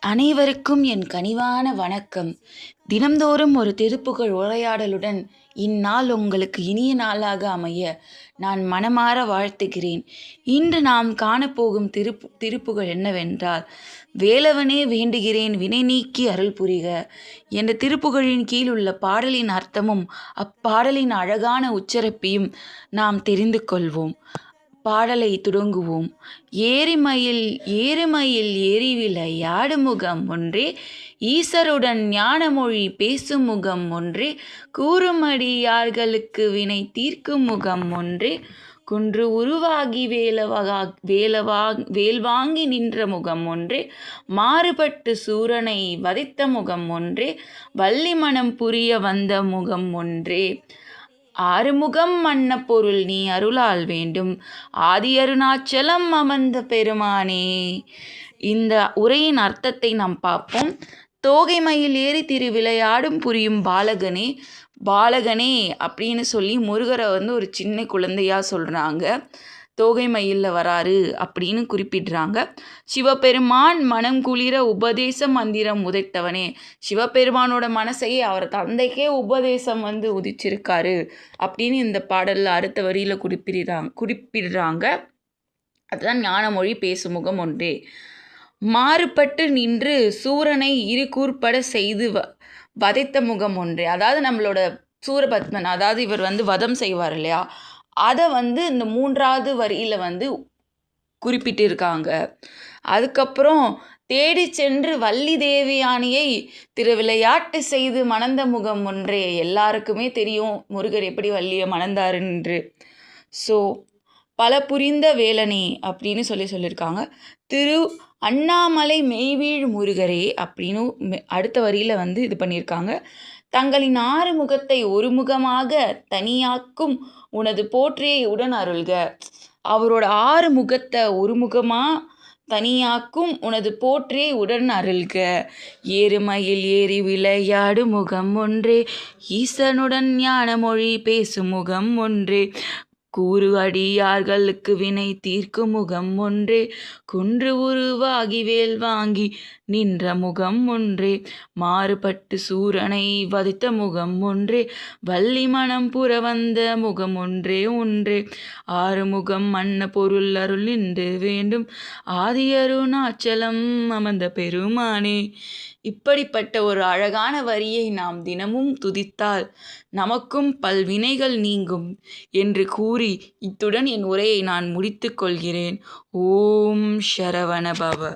அனைவருக்கும் என் கனிவான வணக்கம். தினம்தோறும் ஒரு திருப்புகழ் உரையாடலுடன் இந்நாள் உங்களுக்கு இனிய நாளாக அமைய நான் மனமார வாழ்த்துகிறேன். இன்று நாம் காணப்போகும் திருப்புகழ் என்னவென்றால், வேலவனே வேண்டுகிறேன் வினை நீக்கி அருள் புரிக என்ற திருப்புகழின் கீழ் உள்ள பாடலின் அர்த்தமும் அப்பாடலின் அழகான உச்சரிப்பையும் நாம் தெரிந்து கொள்வோம். பாடலை தொடங்குவோம். ஏரிமயில் ஏறுமயில் ஏறி விளையாடும் முகம் ஒன்றே, ஈசருடன் ஞானமொழி பேசும் முகம் ஒன்றே, கூறுமடியார்களுக்கு வினை தீர்க்கும் முகம் ஒன்றே, குன்று உருவாகி வேல்வாங்கி நின்ற முகம் ஒன்றே, மாறுபட்டு சூரனை வதைத்த முகம் ஒன்றே, வள்ளி மனம் புரிய வந்த முகம் ஒன்றே, ஆறுமுகம் அன்ன பொருள் நீ அருளால் வேண்டும், ஆதி அருணாச்சலம் அமர்ந்த பெருமானே. இந்த உரையின் அர்த்தத்தை நாம் பார்ப்போம். தோகை மயில் ஏறி திருவிளையாடும் புரியும் பாலகனே. பாலகனே அப்படின்னு சொல்லி முருகரை ஒரு சின்ன குழந்தையா சொல்கிறாங்க. தோகை மயிலில் வராரு அப்படின்னு குறிப்பிடுறாங்க. சிவபெருமான் மனம் குளிர உபதேச மந்திரம் உதைத்தவனே. சிவபெருமானோட மனசையே அவர் தந்தைக்கே உபதேசம் உதிச்சிருக்காரு அப்படின்னு இந்த பாடலில் அடுத்த வரியில் குறிப்பிடுறாங்க. அதுதான் ஞானமொழி பேசும் முகம் ஒன்றே. மாறுபட்டு நின்று சூரனை இரு கூர்பட செய்து வதைத்த முகம் ஒன்றே. அதாவது நம்மளோட சூரபத்மன், அதாவது இவர் வதம் செய்வார் இல்லையா, அதை இந்த மூன்றாவது வரியில் குறிப்பிட்டிருக்காங்க. அதுக்கப்புறம் தேடி சென்று வள்ளி தேவியானியை திருவிளையாட்டு செய்து மணந்த முகம் ஒன்றே. எல்லாருக்குமே தெரியும் முருகர் எப்படி வள்ளியை மணந்தாருன்று. ஸோ பல புரிந்த வேலனே அப்படின்னு சொல்லியிருக்காங்க. திரு அண்ணாமலை மெய்வீழ் முருகரே அப்படின்னு அடுத்த வரியில் இது பண்ணியிருக்காங்க. தங்களின் ஆறு முகத்தை ஒரு முகமாக தனியாக்கும் உனது போற்றியை உடன் அருள்க. அவரோட ஆறு முகத்தை ஒரு முகமாக தனியாக்கும் உனது போற்றியை உடன் அருள்க. ஏறுமயில் ஏறி விளையாடு முகம் ஒன்றே, ஈசனுடன் ஞான மொழி பேசும் முகம் ஒன்றே, கூறு அடியார்களுக்கு வினை தீர்க்கும் முகம் ஒன்றே, குன்று உருவாகி வேல் வாங்கி நின்ற முகம் ஒன்றே, மாறுபட்டு சூரனை வதைத்த முகம் ஒன்றே, வள்ளி மனம் புற வந்த முகம் ஒன்றே ஒன்றே, ஆறுமுகம் அன்ன பொருள் அருள் நின்று வேண்டும், ஆதி அருணாச்சலம் அமர்ந்த பெருமானே. இப்படிப்பட்ட ஒரு அழகான வரியை நாம் தினமும் துதித்தால் நமக்கும் பல்வினைகள் நீங்கும் என்று கூறி இத்துடன் என் உரையை நான் முடித்து கொள்கிறேன். ஓம் சரவண பவ.